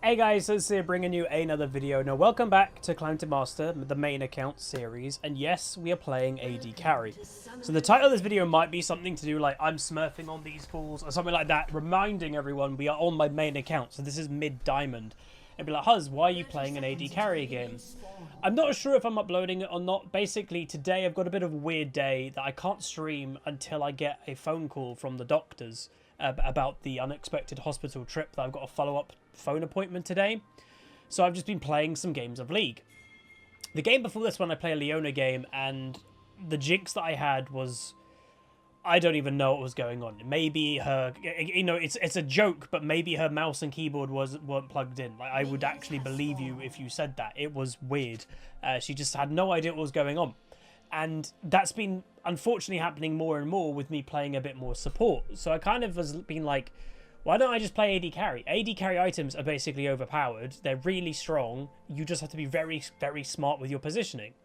Hey guys, so here bringing you another video. Now welcome back to Climb to Master, the main account series, and yes, we are playing AD carry. So the title of this video might be something to do like I'm smurfing on these fools or something like that, reminding everyone we are on my main account, so this is mid-diamond. And be like, Huz, why are you playing an AD carry game? I'm not sure if I'm uploading it or not. Basically, today I've got a bit of a weird day that I can't stream until I get a phone call from the doctors about the unexpected hospital trip that I've got a follow-up phone appointment today. So I've just been playing some games of League. The game before this one, I play a Leona game, and the jinx that I had was, I don't even know what was going on. Maybe her, you know, it's a joke, but maybe her mouse and keyboard weren't plugged in. Like, I would actually believe you if you said that. It was weird. She just had no idea what was going on. And that's been unfortunately happening more and more with me playing a bit more support. So I kind of has been like, why don't I just play AD carry? AD carry items are basically overpowered. They're really strong. You just have to be very, very smart with your positioning.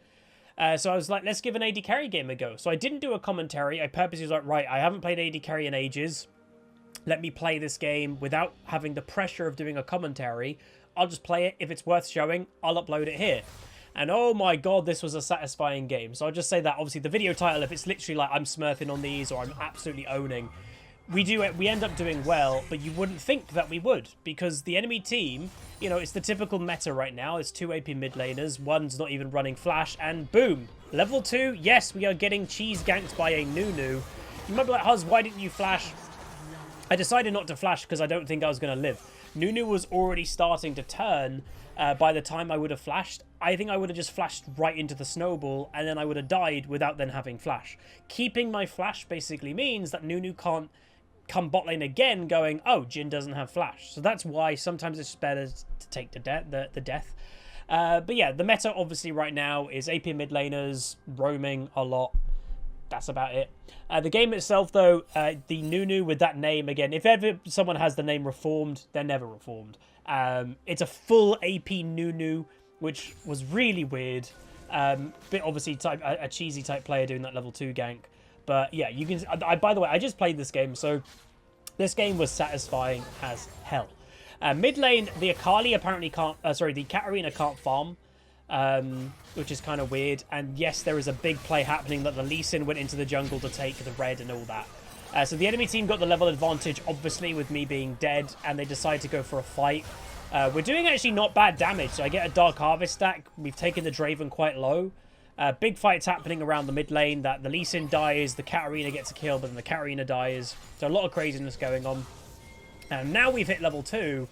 So I was like, let's give an AD carry game a go. So I didn't do a commentary. I purposely was like, right, I haven't played AD carry in ages. Let me play this game without having the pressure of doing a commentary. I'll just play it. If it's worth showing, I'll upload it here. And oh my god, this was a satisfying game. So I'll just say that, obviously, the video title, if it's literally like I'm smurfing on these or I'm absolutely owning, we end up doing well, but you wouldn't think that we would, because the enemy team, you know, it's the typical meta right now. It's 2 AP mid laners, one's not even running flash, and boom, level 2, yes, we are getting cheese ganked by a Nunu. You might be like, Huz, why didn't you flash? I decided not to flash because I don't think I was going to live. Nunu was already starting to turn by the time I would have flashed. I think I would have just flashed right into the snowball, and then I would have died without then having flash. Keeping my flash basically means that Nunu can't come bot lane again going, oh, Jhin doesn't have flash. So that's why sometimes it's better to take the death. But yeah, the meta obviously right now is AP mid laners roaming a lot. That's about it. The game itself, though, the Nunu with that name, again, if ever someone has the name Reformed, they're never Reformed. It's a full AP Nunu, which was really weird. Bit obviously a cheesy type player doing that level 2 gank. But yeah, you can. By the way, I just played this game, so this game was satisfying as hell. Mid lane, the Akali apparently can't. The Katarina can't farm, which is kind of weird. And yes, there is a big play happening that the Lee Sin went into the jungle to take the red and all that. So the enemy team got the level advantage, obviously, with me being dead, and they decided to go for a fight. We're doing actually not bad damage, so I get a Dark Harvest stack. We've taken the Draven quite low. Big fights happening around the mid lane, that the Lee Sin dies, the Katarina gets a kill, but then the Katarina dies. So a lot of craziness going on. And now we've hit level 2,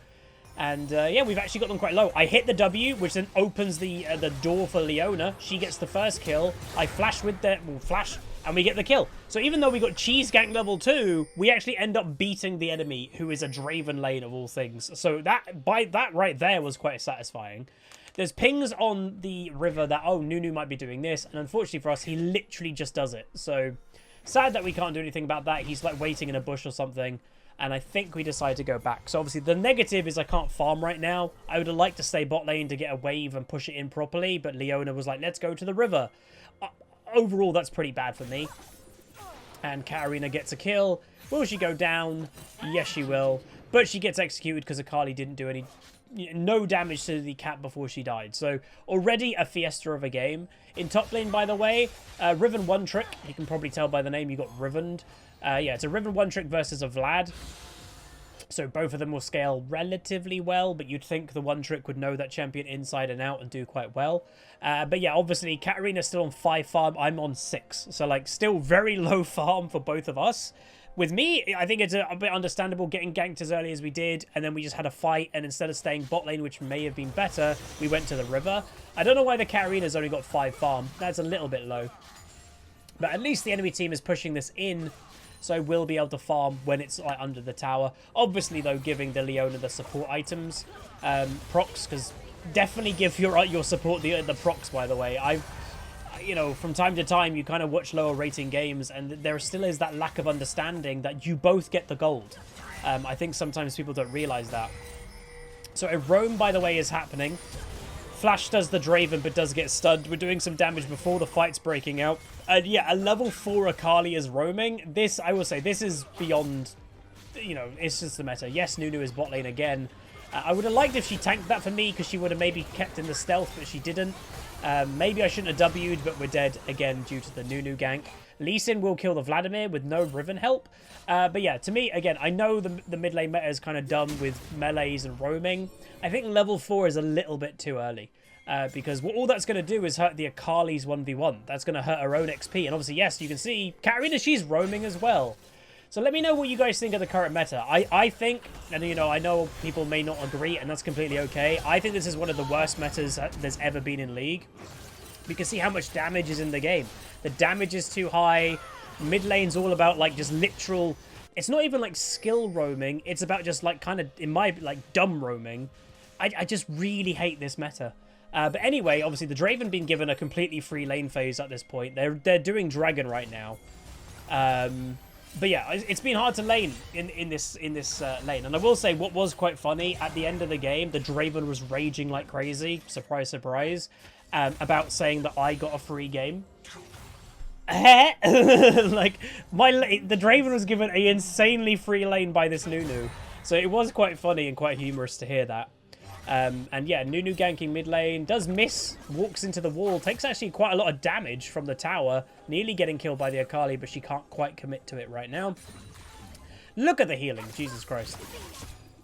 and yeah, we've actually got them quite low. I hit the W, which then opens the door for Leona. She gets the first kill. I flash with the flash, and we get the kill. So even though we got cheese gank level 2, we actually end up beating the enemy, who is a Draven lane of all things. So that right there was quite satisfying. There's pings on the river that, oh, Nunu might be doing this, and unfortunately for us, he literally just does it. So sad that we can't do anything about that. He's like waiting in a bush or something, and I think we decide to go back. So obviously the negative is I can't farm right now. I would have liked to stay bot lane to get a wave and push it in properly, but Leona was like, let's go to the river. Overall, that's pretty bad for me. And Katarina gets a kill. Will she go down? Yes, she will. But she gets executed because Akali didn't do no damage to the cat before she died. So already a fiesta of a game. In top lane, by the way, Riven one trick. You can probably tell by the name you got Rivened. Yeah, it's a Riven one trick versus a Vlad. So both of them will scale relatively well, but you'd think the one trick would know that champion inside and out and do quite well. But yeah, obviously Katarina's still on 5 farm. I'm on 6. So like still very low farm for both of us. With me, I think it's a bit understandable getting ganked as early as we did, and then we just had a fight, and instead of staying bot lane, which may have been better, we went to the river. I don't know why the Katarina's only got 5 farm. That's a little bit low. But at least the enemy team is pushing this in, so we'll be able to farm when it's like under the tower. Obviously, though, giving the Leona the support items, procs, because definitely give your support the procs, by the way. You know, from time to time, you kind of watch lower rating games, and there still is that lack of understanding that you both get the gold. I think sometimes people don't realize that. So a roam, by the way, is happening. Flash does the Draven, but does get stunned. We're doing some damage before the fight's breaking out. And yeah, a level 4 Akali is roaming. This, I will say, this is beyond, you know, it's just the meta. Yes, Nunu is bot lane again. I would have liked if she tanked that for me, because she would have maybe kept in the stealth, but she didn't. Maybe I shouldn't have W'd, but we're dead again due to the Nunu gank. Lee Sin will kill the Vladimir with no Riven help. But yeah, to me, again, I know the mid lane meta is kind of dumb with melees and roaming. I think level 4 is a little bit too early. Because all that's going to do is hurt the Akali's 1v1. That's going to hurt her own XP. And obviously, yes, you can see Katarina, she's roaming as well. So let me know what you guys think of the current meta. I think, and you know, I know people may not agree, and that's completely okay. I think this is one of the worst metas there's ever been in League. You can see how much damage is in the game. The damage is too high. Mid lane's all about like just literal... It's not even like skill roaming. It's about just like kind of, in my, like dumb roaming. I just really hate this meta. But anyway, obviously the Draven being given a completely free lane phase at this point. They're doing Dragon right now. But yeah, it's been hard to lane in this lane. And I will say what was quite funny, at the end of the game, the Draven was raging like crazy. Surprise, surprise. About saying that I got a free game. Like, the Draven was given an insanely free lane by this Nunu. So it was quite funny and quite humorous to hear that. And yeah, Nunu ganking mid lane, does miss, walks into the wall, takes actually quite a lot of damage from the tower, nearly getting killed by the Akali, but she can't quite commit to it right now. Look at the healing, Jesus Christ.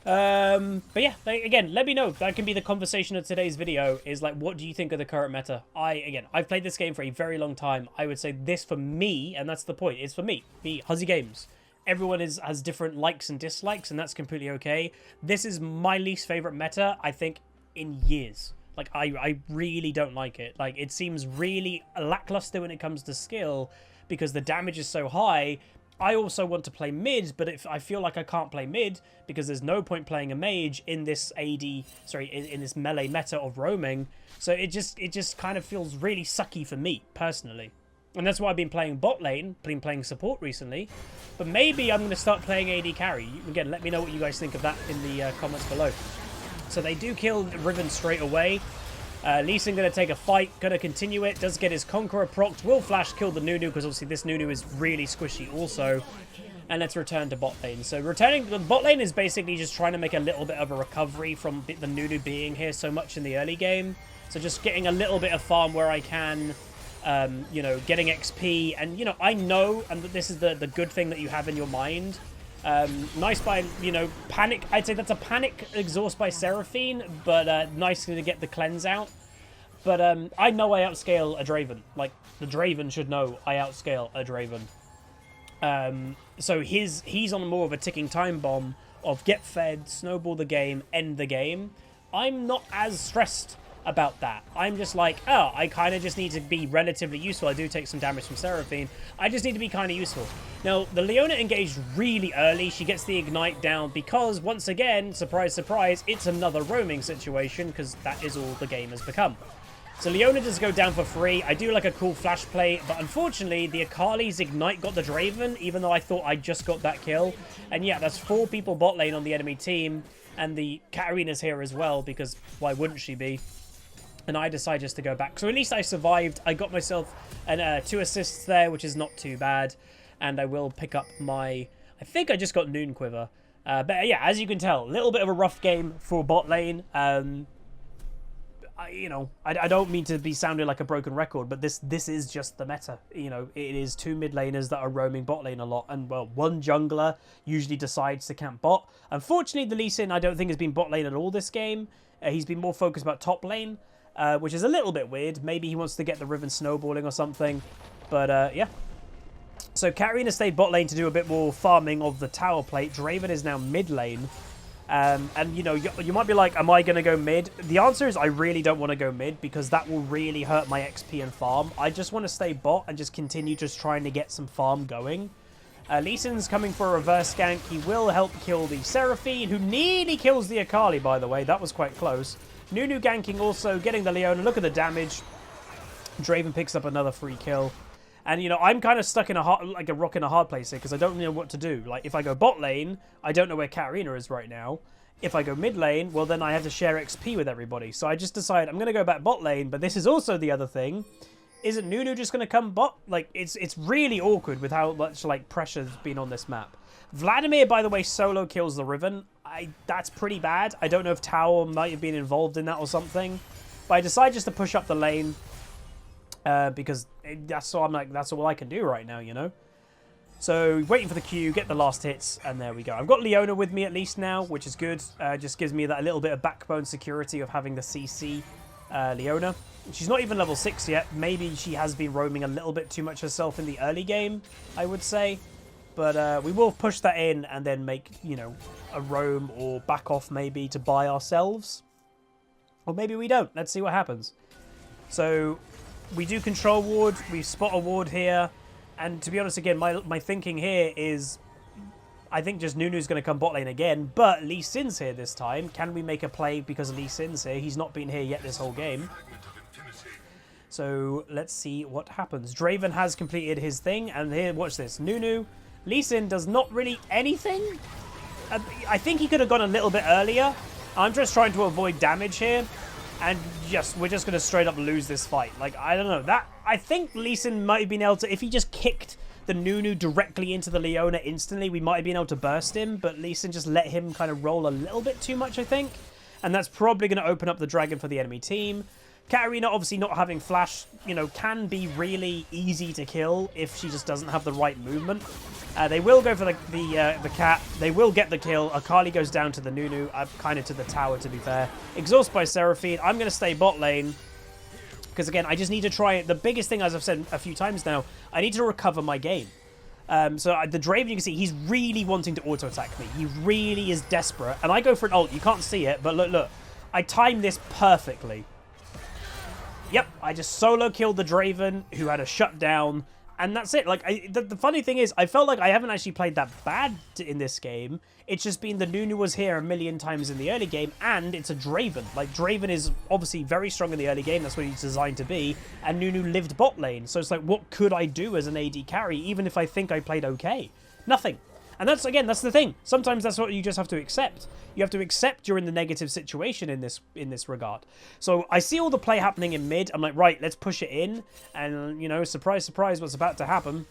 But yeah, again, let me know. That can be the conversation of today's video, is like, what do you think of the current meta? I've played this game for a very long time. I would say this for me, and that's the point, is for me, HuzzyGames. Everyone has different likes and dislikes, and that's completely okay. This is my least favorite meta, I think, in years. Like, I really don't like it. Like, it seems really lackluster when it comes to skill, because the damage is so high. I also want to play mid, but I feel like I can't play mid, because there's no point playing a mage in this in this melee meta of roaming. So it just kind of feels really sucky for me, personally. And that's why I've been playing bot lane, been playing support recently. But maybe I'm going to start playing AD carry. Again, let me know what you guys think of that in the comments below. So they do kill Riven straight away. Lee Sin going to take a fight, going to continue it. Does get his Conqueror procced. Will flash kill the Nunu, because obviously this Nunu is really squishy also. And let's return to bot lane. So returning to the bot lane is basically just trying to make a little bit of a recovery from the Nunu being here so much in the early game. So just getting a little bit of farm where I can... you know, getting XP, and, you know, I know, and this is the good thing that you have in your mind. Nice by, you know, panic. I'd say that's a panic exhaust by Seraphine, but nice to get the cleanse out. But I know I outscale a Draven. Like, the Draven should know I outscale a Draven. So he's on more of a ticking time bomb of get fed, snowball the game, end the game. I'm not as stressed about that. I'm just like, oh, I kind of just need to be relatively useful. I do take some damage from Seraphine. I just need to be kind of useful. Now, the Leona engaged really early. She gets the ignite down because, once again, surprise, surprise, it's another roaming situation, because that is all the game has become. So Leona does go down for free. I do like a cool flash play, but unfortunately, the Akali's ignite got the Draven, even though I thought I just got that kill. And yeah, that's 4 people bot lane on the enemy team, and the Katarina's here as well, because why wouldn't she be? And I decided just to go back. So at least I survived. I got myself 2 assists there, which is not too bad. And I will pick up my... I think I just got Noon Quiver. But yeah, as you can tell, a little bit of a rough game for bot lane. You know, I don't mean to be sounding like a broken record, but this is just the meta. You know, it is 2 mid laners that are roaming bot lane a lot. And, well, 1 jungler usually decides to camp bot. Unfortunately, the Lee Sin, I don't think, has been bot lane at all this game. He's been more focused about top lane. Which is a little bit weird. Maybe he wants to get the Riven snowballing or something. But, yeah. So, Katarina stayed bot lane to do a bit more farming of the tower plate. Draven is now mid lane. And, you know, you might be like, am I going to go mid? The answer is I really don't want to go mid, because that will really hurt my XP and farm. I just want to stay bot and just continue just trying to get some farm going. Lee Sin's coming for a reverse gank. He will help kill the Seraphine, who nearly kills the Akali, by the way. That was quite close. Nunu ganking also, getting the Leona. Look at the damage. Draven picks up another free kill. And, you know, I'm kind of stuck in a rock in a hard place here, because I don't know what to do. Like, if I go bot lane, I don't know where Katarina is right now. If I go mid lane, well, then I have to share XP with everybody. So I just decided I'm going to go back bot lane, but this is also the other thing. Isn't Nunu just going to come bot? Like, it's really awkward with how much, like, pressure's been on this map. Vladimir, by the way, solo kills the Riven. that's pretty bad. I don't know if Tower might have been involved in that or something. But I decided just to push up the lane because that's all I can do right now, you know? So waiting for the Q, get the last hits, and there we go. I've got Leona with me at least now, which is good. Just gives me that a little bit of backbone security of having the CC Leona. She's not even level 6 yet. Maybe she has been roaming a little bit too much herself in the early game, I would say. But we will push that in and then make, you know, a roam or back off maybe to buy ourselves. Or maybe we don't. Let's see what happens. So we do control ward. We spot a ward here. And to be honest, again, my thinking here is I think just Nunu's going to come bot lane again. But Lee Sin's here this time. Can we make a play because Lee Sin's here? He's not been here yet this whole game. So let's see what happens. Draven has completed his thing. And here, watch this. Nunu. Lee Sin does not really anything. I think he could have gone a little bit earlier. I'm just trying to avoid damage here. And we're just going to straight up lose this fight. Like, I don't know. I think Lee Sin might have been able to... If he just kicked the Nunu directly into the Leona instantly, we might have been able to burst him. But Lee Sin just let him kind of roll a little bit too much, I think. And that's probably going to open up the dragon for the enemy team. Katarina, obviously not having flash, you know, can be really easy to kill if she just doesn't have the right movement. They will go for the cat. They will get the kill. Akali goes down to the Nunu, kind of to the tower, to be fair. Exhaust by Seraphine. I'm going to stay bot lane. Because, again, I just need to try it. The biggest thing, as I've said a few times now, I need to recover my game. So the Draven, you can see, he's really wanting to auto-attack me. He really is desperate. And I go for an ult. You can't see it, but look. I timed this perfectly. Yep, I just solo killed the Draven, who had a shutdown, and that's it. Like, the funny thing is, I felt like I haven't actually played that bad in this game. It's just been the Nunu was here a million times in the early game, and it's a Draven. Like, Draven is obviously very strong in the early game. That's what he's designed to be, and Nunu lived bot lane. So it's like, what could I do as an AD carry, even if I think I played okay? Nothing. And that's, again, that's the thing. Sometimes that's what you just have to accept. You have to accept you're in the negative situation in this regard. So I see all the play happening in mid. I'm like, right, let's push it in. And, you know, surprise, surprise, what's about to happen.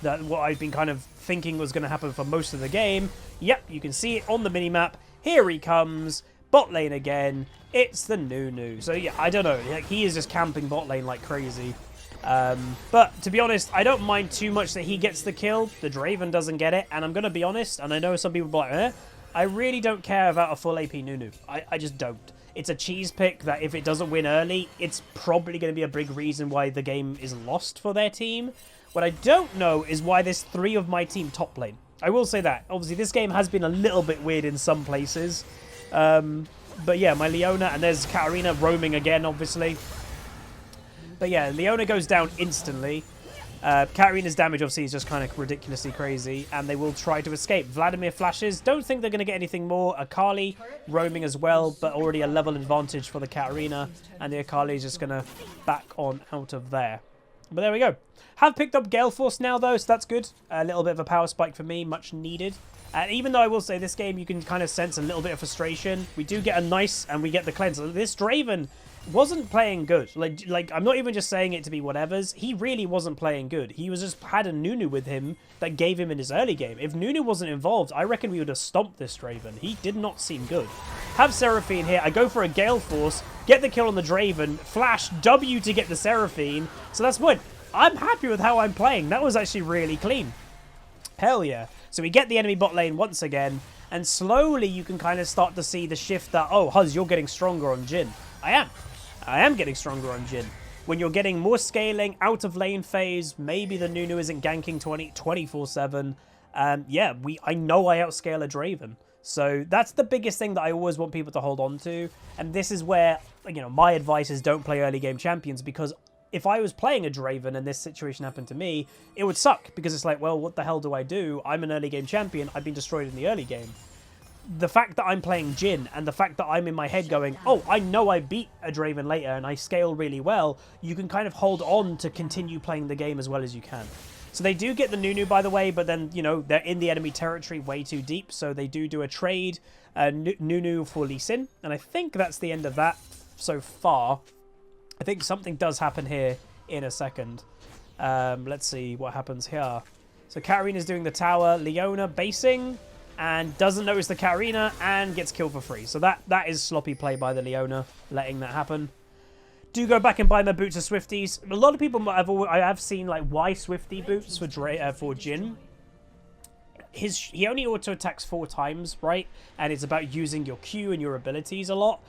That what I've been kind of thinking was going to happen for most of the game. Yep, you can see it on the minimap. Here he comes. Bot lane again. It's the Nunu. So, yeah, I don't know. Like, he is just camping bot lane like crazy. But to be honest, I don't mind too much that he gets the kill. The Draven doesn't get it. And I'm going to be honest, and I know some people are like, I really don't care about a full AP Nunu. I just don't. It's a cheese pick that if it doesn't win early, it's probably going to be a big reason why the game is lost for their team. What I don't know is why there's 3 of my team top lane. I will say that. Obviously, this game has been a little bit weird in some places. But yeah, my Leona, and there's Katarina roaming again, obviously. But yeah, Leona goes down instantly. Katarina's damage, obviously, is just kind of ridiculously crazy. And they will try to escape. Vladimir flashes. Don't think they're going to get anything more. Akali roaming as well, but already a level advantage for the Katarina. And the Akali is just going to back on out of there. But there we go. Have picked up Gale Force now, though, so that's good. A little bit of a power spike for me, much needed. And even though I will say this game, you can kind of sense a little bit of frustration. We do get a nice, and we get the cleanser. This Draven wasn't playing good. Like I'm not even just saying it to be whatevers. He really wasn't playing good. He was just had a Nunu with him that gave him in his early game. If Nunu wasn't involved, I reckon we would have stomped this Draven. He did not seem good. Have Seraphine here. I go for a Gale Force, get the kill on the Draven, flash W to get the Seraphine. So that's what I'm happy with how I'm playing. That was actually really clean. Hell yeah. So we get the enemy bot lane once again, and slowly you can kind of start to see the shift that, oh, Huz, you're getting stronger on Jhin. I am getting stronger on Jhin. When you're getting more scaling, out of lane phase, maybe the Nunu isn't ganking 24/7. Yeah, I know I outscale a Draven. So that's the biggest thing that I always want people to hold on to. And this is where, you know, my advice is don't play early game champions, because if I was playing a Draven and this situation happened to me, it would suck, because it's like, well, what the hell do I do? I'm an early game champion. I've been destroyed in the early game. The fact that I'm playing Jhin and the fact that I'm in my head going, oh, I know I beat a Draven later and I scale really well, you can kind of hold on to continue playing the game as well as you can. So they do get the Nunu, by the way, but then, you know, they're in the enemy territory way too deep, so they do a trade, Nunu for Lee Sin, and I think that's the end of that so far. I think something does happen here in a second. Let's see what happens here. So Katarina's doing the tower, Leona basing. and doesn't notice the Katarina and gets killed for free. So that is sloppy play by the Leona, letting that happen. Do go back and buy my boots of Swifties. A lot of people I have seen like why Swifty boots for Jhin. He only auto attacks 4 times, right? And it's about using your Q and your abilities a lot.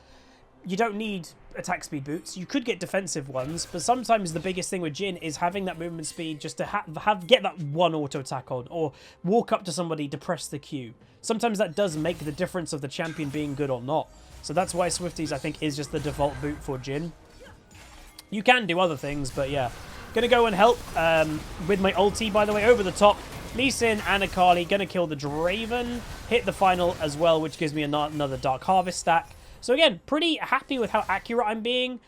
You don't need attack speed boots. You could get defensive ones, but sometimes the biggest thing with Jhin is having that movement speed just to get that one auto attack on, or walk up to somebody to press the Q. Sometimes that does make the difference of the champion being good or not. So that's why Swifties, I think, is just the default boot for Jhin. You can do other things, but yeah. Gonna go and help with my ulti, by the way, over the top. Lee Sin and Akali gonna kill the Draven. Hit the final as well, which gives me another Dark Harvest stack. So again, pretty happy with how accurate I'm being.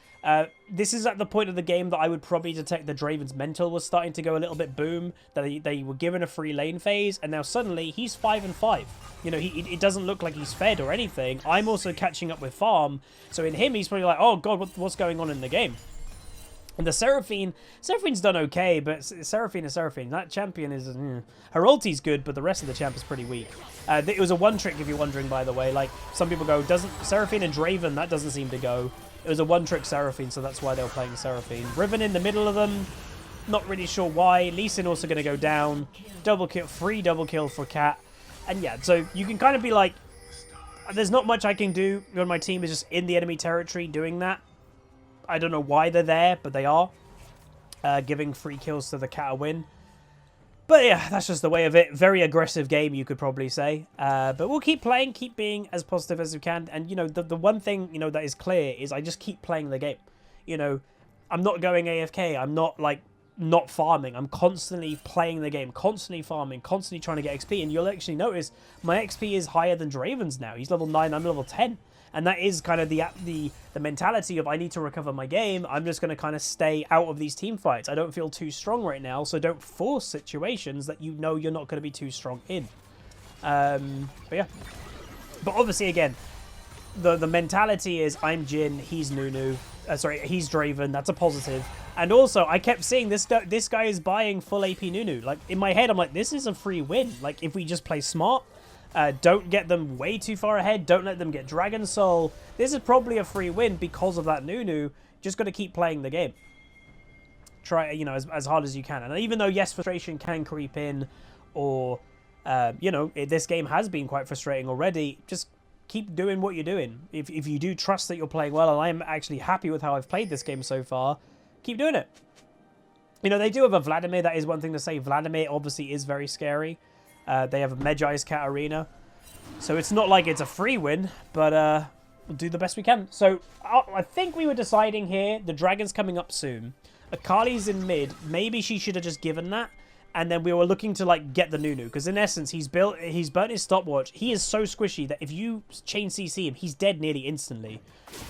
This is at the point of the game that I would probably detect the Draven's mental was starting to go a little bit boom. That they were given a free lane phase, and now suddenly he's 5 and 5. You know, it doesn't look like he's fed or anything. I'm also catching up with farm, so in him he's probably like, oh god, what's going on in the game? And the Seraphine's done okay, but Seraphine is Seraphine. That champion is... Her ulti's good, but the rest of the champ is pretty weak. It was a one-trick, if you're wondering, by the way. Like, some people go, Seraphine and Draven, that doesn't seem to go. It was a one-trick Seraphine, so that's why they were playing Seraphine. Riven in the middle of them, not really sure why. Lee Sin also going to go down. Double kill, free double kill for Cat. And yeah, so you can kind of be like, there's not much I can do when my team is just in the enemy territory doing that. I don't know why they're there, but they are. Giving free kills to the Cat a win. But yeah, that's just the way of it. Very aggressive game, you could probably say. But we'll keep playing, keep being as positive as we can. And, you know, the one thing, you know, that is clear is I just keep playing the game. You know, I'm not going AFK. I'm not, like, not farming. I'm constantly playing the game, constantly farming, constantly trying to get XP. And you'll actually notice my XP is higher than Draven's now. He's level 9, I'm level 10. And that is kind of the mentality of I need to recover my game. I'm just going to kind of stay out of these team fights. I don't feel too strong right now, so don't force situations that you know you're not going to be too strong in. But yeah. But obviously, again, the mentality is I'm Jhin, he's Nunu. He's Draven. That's a positive. And also, I kept seeing this guy is buying full AP Nunu. Like, in my head, I'm like, this is a free win. Like, if we just play smart... don't get them way too far ahead. Don't let them get Dragon Soul. This is probably a free win because of that Nunu. Just got to keep playing the game. Try, you know, as hard as you can. And even though, yes, frustration can creep in, or, you know, this game has been quite frustrating already, just keep doing what you're doing. If you do trust that you're playing well, and I'm actually happy with how I've played this game so far, keep doing it. You know, they do have a Vladimir. That is one thing to say. Vladimir obviously is very scary. They have a Medjai's Katarina. So it's not like it's a free win, but we'll do the best we can. So I think we were deciding here, the Dragon's coming up soon. Akali's in mid. Maybe she should have just given that. And then we were looking to like get the Nunu. Because in essence, he's burnt his stopwatch. He is so squishy that if you chain CC him, he's dead nearly instantly.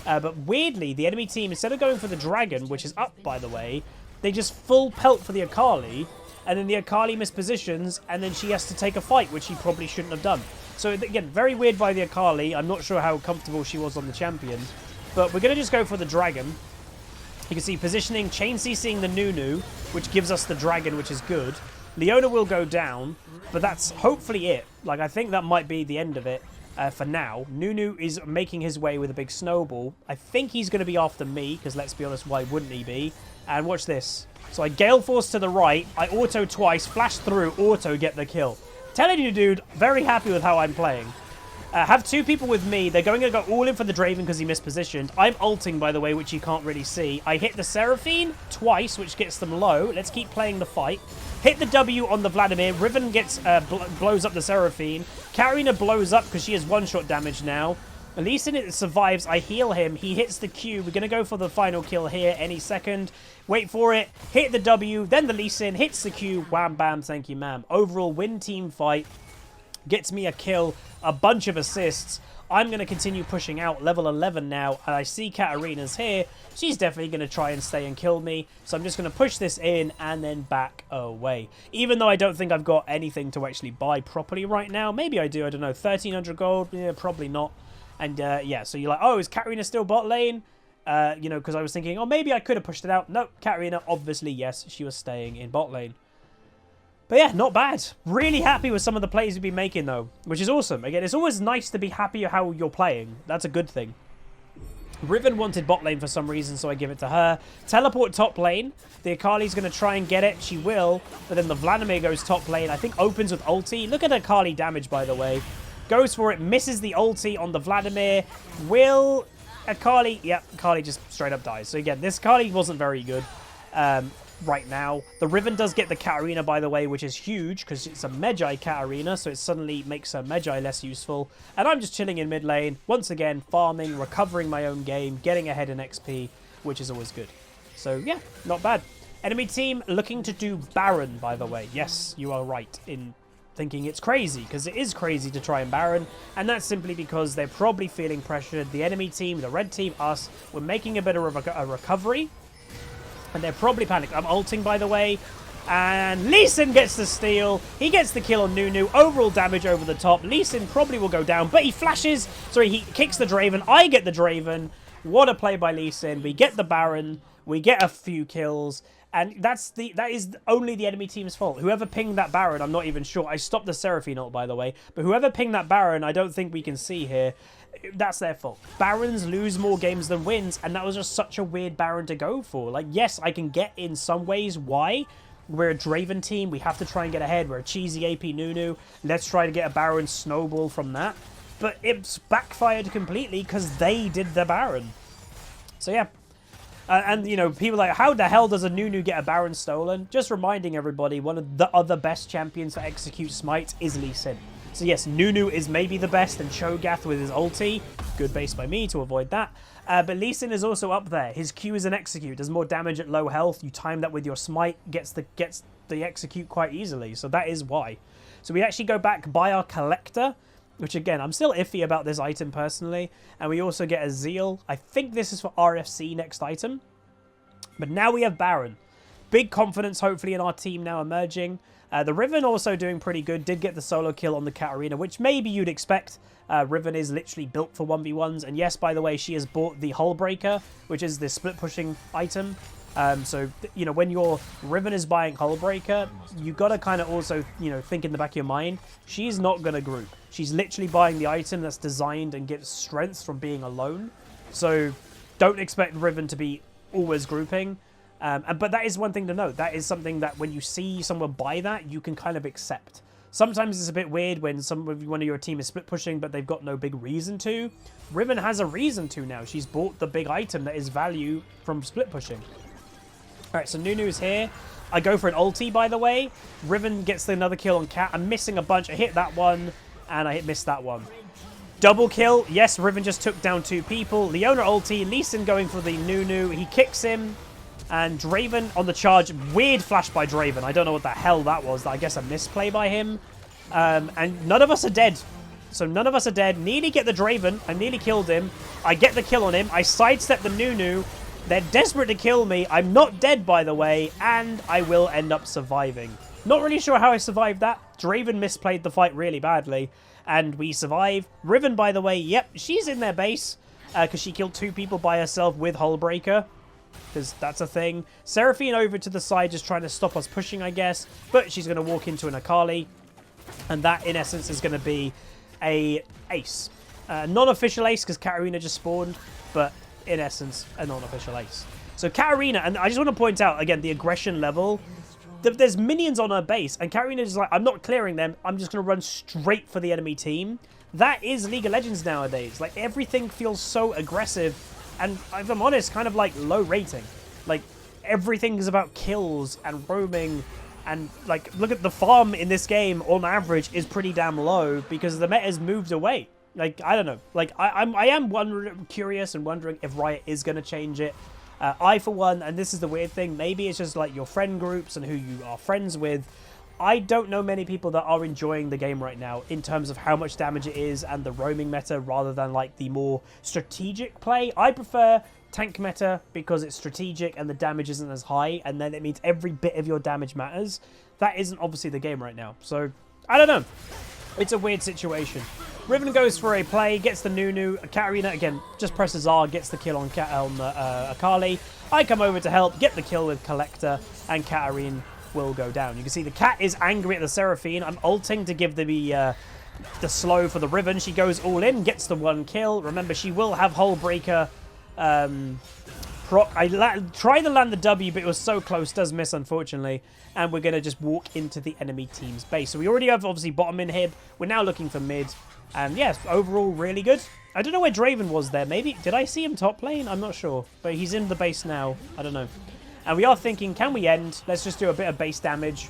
But weirdly, the enemy team, instead of going for the Dragon, which is up by the way, they just full pelt for the Akali. And then the Akali mispositions, and then she has to take a fight, which she probably shouldn't have done. So, again, very weird by the Akali. I'm not sure how comfortable she was on the champion. But we're going to just go for the Dragon. You can see positioning, chain CCing the Nunu, which gives us the Dragon, which is good. Leona will go down, but that's hopefully it. Like, I think that might be the end of it for now. Nunu is making his way with a big snowball. I think he's going to be after me, because let's be honest, why wouldn't he be? And watch this. So I Gale Force to the right, I auto twice, flash through, auto get the kill. Telling you, dude, very happy with how I'm playing. Have 2 people with me. They're going to go all in for the Draven because he mispositioned. I'm ulting, by the way, which you can't really see. I hit the Seraphine twice, which gets them low. Let's keep playing the fight. Hit the W on the Vladimir. Riven gets blows up the Seraphine. Katarina blows up because she has one-shot damage now. Lee Sin survives. I heal him. He hits the Q. We're going to go for the final kill here any second. Wait for it. Hit the W. Then the Lee Sin hits the Q. Wham, bam. Thank you, ma'am. Overall win team fight. Gets me a kill. A bunch of assists. I'm going to continue pushing out. Level 11 now. And I see Katarina's here. She's definitely going to try and stay and kill me. So I'm just going to push this in and then back away. Even though I don't think I've got anything to actually buy properly right now. Maybe I do. I don't know. 1,300 gold? Yeah, probably not. And, yeah, so you're like, oh, is Katarina still bot lane? You know, because I was thinking, oh, maybe I could have pushed it out. No, Katarina, obviously, yes, she was staying in bot lane. But yeah, not bad. Really happy with some of the plays we've been making, though, which is awesome. Again, it's always nice to be happy how you're playing. That's a good thing. Riven wanted bot lane for some reason, so I give it to her. Teleport top lane. The Akali's going to try and get it. She will. But then the Vladimir goes top lane. I think opens with ulti. Look at Akali damage, by the way. Goes for it. Misses the ulti on the Vladimir. Will Akali... Yep, Akali just straight up dies. So again, this Akali wasn't very good. Right now. The Riven does get the Katarina, by the way, which is huge because it's a Magi Katarina, so it suddenly makes her Magi less useful. And I'm just chilling in mid lane, once again, farming, recovering my own game, getting ahead in XP, which is always good. So yeah, not bad. Enemy team looking to do Baron, by the way. Yes, you are right in thinking it's crazy, because it is crazy to try and Baron, and that's simply because they're probably feeling pressured. The enemy team, the red team, us, we're making a bit of a recovery. And they're probably panicked. I'm ulting, by the way. And Lee Sin gets the steal. He gets the kill on Nunu. Overall damage over the top. Lee Sin probably will go down. But he flashes. Sorry, he kicks the Draven. I get the Draven. What a play by Lee Sin. We get the Baron. We get a few kills. And that is only the enemy team's fault. Whoever pinged that Baron, I'm not even sure. I stopped the Seraphine ult, by the way. But whoever pinged that Baron, I don't think we can see here. That's their fault. Barons lose more games than wins, and that was just such a weird Baron to go for. Like, yes, I can get in some ways why. We're a Draven team. We have to try and get ahead. We're a cheesy AP Nunu. Let's try to get a Baron snowball from that. But it's backfired completely because they did the Baron. So, yeah. And, you know, people are like, how the hell does a Nunu get a Baron stolen? Just reminding everybody, one of the other best champions to execute Smite is Lee Sin. So yes, Nunu is maybe the best, and Cho'Gath with his ulti. Good base by me to avoid that. But Lee Sin is also up there. His Q is an execute. Does more damage at low health. You time that with your smite. Gets the execute quite easily. So that is why. So we actually go back, buy our Collector. Which again, I'm still iffy about this item personally. And we also get a Zeal. I think this is for RFC next item. But now we have Baron. Big confidence hopefully in our team now emerging. The Riven also doing pretty good. Did get the solo kill on the Katarina, which maybe you'd expect. Riven is literally built for 1v1s. And yes, by the way, she has bought the Hullbreaker, which is the split pushing item. So, you know, when your Riven is buying Hullbreaker, you got to kind of also, you know, think in the back of your mind, she's not going to group. She's literally buying the item that's designed and gives strength from being alone. So don't expect Riven to be always grouping. But that is one thing to note. That is something that when you see someone buy that, you can kind of accept. Sometimes it's a bit weird when one of your team is split pushing, but they've got no big reason to. Riven has a reason to now. She's bought the big item that is value from split pushing. All right, so Nunu's here. I go for an ulti, by the way. Riven gets another kill on Cat. I'm missing a bunch. I hit that one, and I missed that one. Double kill. Yes, Riven just took down 2 people. Leona ulti. Lee Sin going for the Nunu. He kicks him. And Draven on the charge. Weird flash by Draven. I don't know what the hell that was. I guess a misplay by him. And none of us are dead. So none of us are dead. Nearly get the Draven. I nearly killed him. I get the kill on him. I sidestep the Nunu. They're desperate to kill me. I'm not dead, by the way. And I will end up surviving. Not really sure how I survived that. Draven misplayed the fight really badly. And we survive. Riven, by the way, yep, she's in their base. Because she killed 2 people by herself with Hullbreaker. Because that's a thing. Seraphine over to the side, just trying to stop us pushing, I guess. But she's going to walk into an Akali. And that, in essence, is going to be a ace. Non-official ace, because Katarina just spawned. But, in essence, a non-official ace. So, Katarina, and I just want to point out, again, the aggression level. There's minions on her base. And Katarina is like, I'm not clearing them. I'm just going to run straight for the enemy team. That is League of Legends nowadays. Like, everything feels so aggressive. And if I'm honest, kind of like low rating. Like, everything is about kills and roaming. And, like, look at the farm in this game, on average, is pretty damn low because the meta has moved away. Like, I don't know. Like, I am curious and wondering if Riot is going to change it. I, for one, and this is the weird thing, maybe it's just like your friend groups and who you are friends with. I don't know many people that are enjoying the game right now in terms of how much damage it is and the roaming meta rather than like the more strategic play. I prefer tank meta because it's strategic and the damage isn't as high, and then it means every bit of your damage matters. That isn't obviously the game right now. So, I don't know. It's a weird situation. Riven goes for a play, gets the Nunu. Katarina, again, just presses R, gets the kill on Akali. I come over to help, get the kill with Collector, and Katarina will go down. You can see the cat is angry at the Seraphine. I'm ulting to give the slow for the Riven. She goes all in, gets the 1 kill. Remember, she will have Hull Breaker proc. I tried to land the W, but it was so close. Does miss, unfortunately. And we're going to just walk into the enemy team's base. So we already have, obviously, bottom inhib. We're now looking for mid. And, yes, overall, really good. I don't know where Draven was there. Maybe, did I see him top lane? I'm not sure. But he's in the base now. I don't know. And we are thinking, can we end? Let's just do a bit of base damage.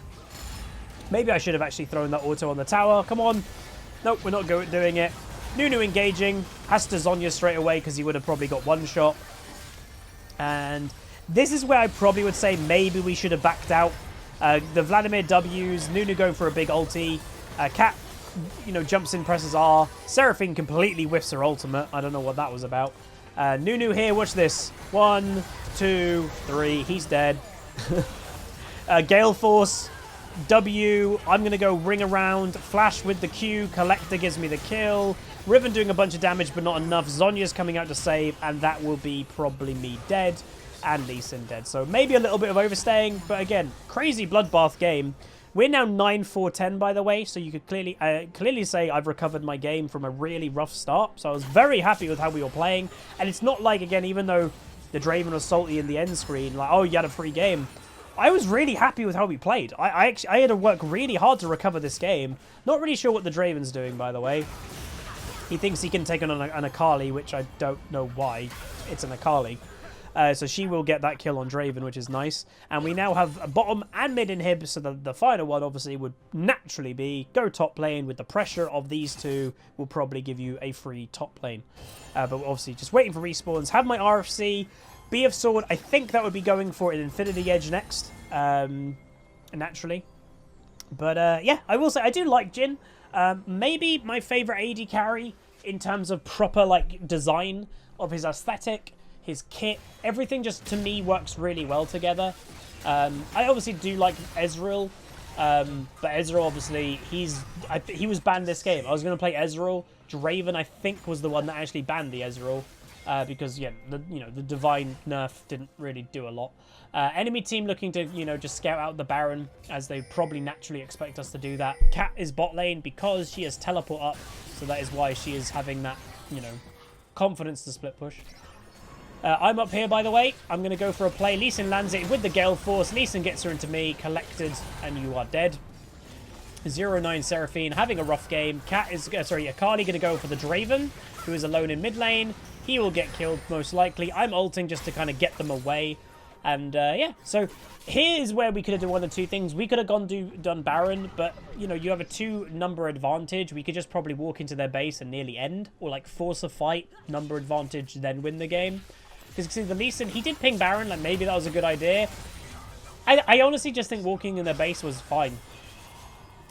Maybe I should have actually thrown that auto on the tower. Come on. Nope, we're not doing it. Nunu engaging. Has to Zhonya straight away because he would have probably got 1 shot. And this is where I probably would say maybe we should have backed out. The Vladimir W's, Nunu going for a big ulti. Cat, you know, jumps in, presses R. Seraphine completely whiffs her ultimate. I don't know what that was about. Nunu here, watch this. 1, 2, 3. He's dead. Gale Force. W. I'm going to go ring around. Flash with the Q. Collector gives me the kill. Riven doing a bunch of damage, but not enough. Zonya's coming out to save, and that will be probably me dead. And Lee Sin dead. So maybe a little bit of overstaying, but again, crazy bloodbath game. We're now 9-4-10, by the way, so you could clearly say I've recovered my game from a really rough start. So I was very happy with how we were playing. And it's not like, again, even though the Draven was salty in the end screen, like, oh, you had a free game. I was really happy with how we played. I had to work really hard to recover this game. Not really sure what the Draven's doing, by the way. He thinks he can take on an Akali, which I don't know why. It's an Akali. So she will get that kill on Draven, which is nice. And we now have a bottom and mid inhib, so the final one obviously would naturally be go top lane. With the pressure of these two, will probably give you a free top lane. But obviously just waiting for respawns. Have my RFC. Bee of Sword, I think that would be going for an Infinity Edge next, naturally. But yeah, I will say I do like Jhin. Maybe my favourite AD carry in terms of proper like design of his aesthetic, his kit, everything just to me works really well together. I obviously do like Ezreal, but Ezreal obviously he was banned this game. I was going to play Ezreal. Draven I think was the one that actually banned the Ezreal. Because, yeah, the Divine nerf didn't really do a lot. Enemy team looking to, just scout out the Baron, as they probably naturally expect us to do that. Cat is bot lane because she has teleport up, so that is why she is having that, confidence to split push. I'm up here, by the way. I'm going to go for a play. Lee Sin lands it with the Gale Force. Lee Sin gets her into me, collected, and you are dead. 0-9 Seraphine having a rough game. Akali going to go for the Draven, who is alone in mid lane. He will get killed, most likely. I'm ulting just to kind of get them away. And, yeah. So, here's where we could have done one of two things. We could have done Baron, but, you have a 2-number advantage. We could just probably walk into their base and nearly end. Or, like, force a fight, number advantage, then win the game. Because, you see, the Lee Sin, he did ping Baron. Like, maybe that was a good idea. I honestly just think walking in their base was fine.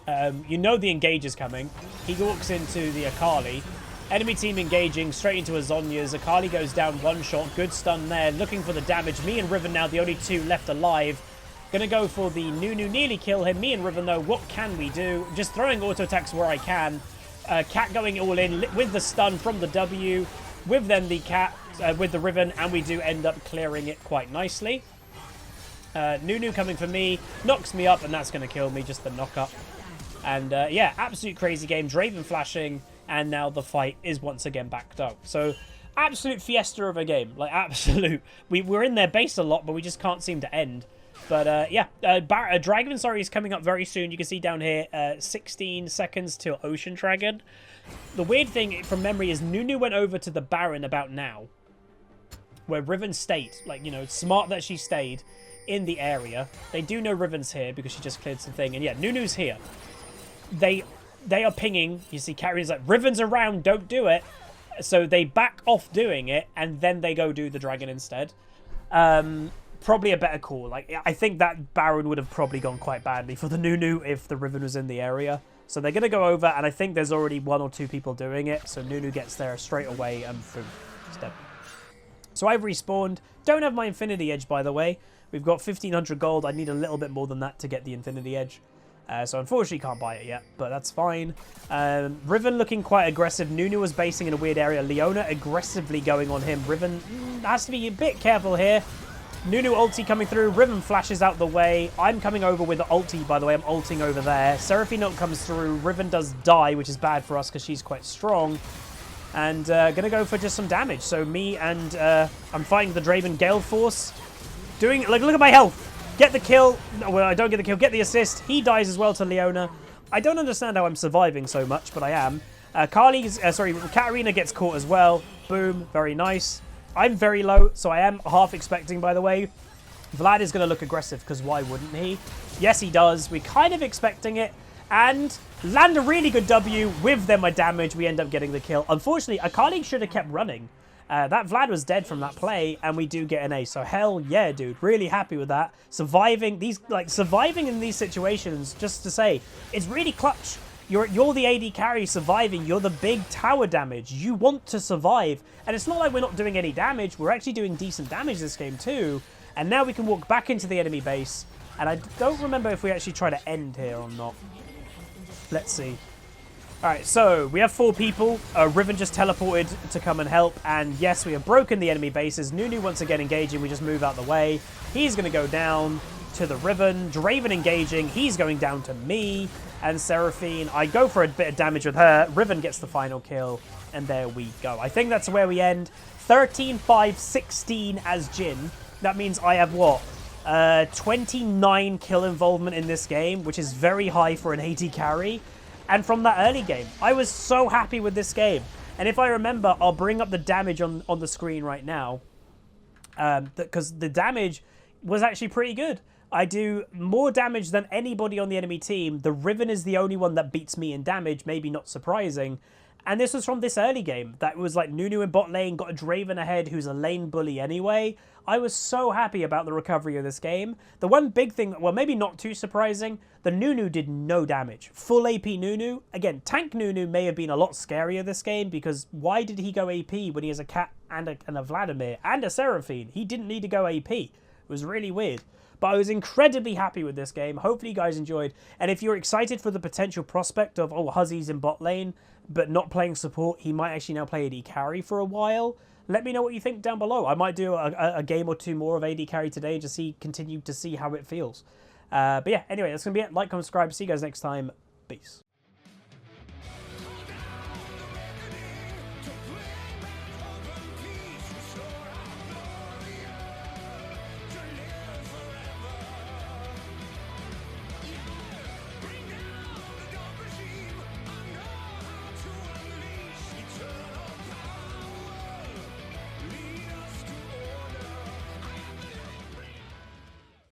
The engage is coming. He walks into the Akali. Enemy team engaging straight into a Zonya's. Akali goes down 1 shot. Good stun there. Looking for the damage. Me and Riven now the only 2 left alive. Gonna go for the Nunu. Nearly kill him. Me and Riven though, what can we do? Just throwing auto attacks where I can. Cat going all in with the stun from the W. With then the Cat, with the Riven. And we do end up clearing it quite nicely. Nunu coming for me. Knocks me up and that's gonna kill me. Just the knock up. And yeah, absolute crazy game. Draven flashing. And now the fight is once again backed up. So, absolute fiesta of a game. Like, absolute. We're in their base a lot, but we just can't seem to end. But, yeah. Dragon, is coming up very soon. You can see down here, 16 seconds till Ocean Dragon. The weird thing from memory is Nunu went over to the Baron about now. Where Riven stayed. Like, smart that she stayed in the area. They do know Riven's here because she just cleared something. And, yeah, Nunu's here. They are pinging. You see Carrier's like, Riven's around, don't do it. So they back off doing it, and then they go do the dragon instead. Probably a better call. Like, I think that Baron would have probably gone quite badly for the Nunu if the Riven was in the area. So they're going to go over, and I think there's already 1 or 2 people doing it. So Nunu gets there straight away, and boom, he's dead. So I've respawned. Don't have my Infinity Edge, by the way. We've got 1,500 gold. I need a little bit more than that to get the Infinity Edge. So unfortunately can't buy it yet, but that's fine. Riven looking quite aggressive. Nunu was basing in a weird area. Leona aggressively going on him. Riven has to be a bit careful here. Nunu ulti coming through. Riven flashes out the way. I'm coming over with the ulti, by the way. I'm ulting over there. Seraphine ult comes through. Riven does die, which is bad for us because she's quite strong. And gonna go for just some damage. So me and I'm fighting the Draven Gale Force. Doing, like, look at my health. Get the kill. No, well, I don't get the kill. Get the assist. He dies as well to Leona. I don't understand how I'm surviving so much, but I am. Katarina gets caught as well. Boom. Very nice. I'm very low, so I am half expecting, by the way. Vlad is going to look aggressive, because why wouldn't he? Yes, he does. We're kind of expecting it. And land a really good W with them my damage. We end up getting the kill. Unfortunately, Akali should have kept running. That Vlad was dead from that play, and we do get an A. So hell yeah, dude. Really happy with that. Surviving in these situations, just to say, it's really clutch. You're the AD carry surviving. You're the big tower damage. You want to survive. And it's not like we're not doing any damage. We're actually doing decent damage this game too. And now we can walk back into the enemy base. And I don't remember if we actually try to end here or not. Let's see. Alright, so we have 4 people. Riven just teleported to come and help. And yes, we have broken the enemy bases. Nunu once again engaging. We just move out the way. He's going to go down to the Riven. Draven engaging. He's going down to me. And Seraphine, I go for a bit of damage with her. Riven gets the final kill. And there we go. I think that's where we end. 13, 5, 16 as Jhin. That means I have what? 29 kill involvement in this game, which is very high for an AD carry. And from that early game, I was so happy with this game. And if I remember, I'll bring up the damage on the screen right now. Because the damage was actually pretty good. I do more damage than anybody on the enemy team. The Riven is the only one that beats me in damage, maybe not surprising. And this was from this early game. That was like Nunu in bot lane, got a Draven ahead who's a lane bully anyway. I was so happy about the recovery of this game. The one big thing, well, maybe not too surprising, the Nunu did no damage. Full AP Nunu. Again, tank Nunu may have been a lot scarier this game because why did he go AP when he has a Cat and a Vladimir and a Seraphine? He didn't need to go AP. It was really weird. But I was incredibly happy with this game. Hopefully you guys enjoyed. And if you're excited for the potential prospect of, oh, Huzzy's in bot lane, but not playing support, he might actually now play AD carry for a while. Let me know what you think down below. I might do a game or two more of AD carry today to continue to see how it feels. But yeah, anyway, that's going to be it. Like, comment, subscribe. See you guys next time. Peace.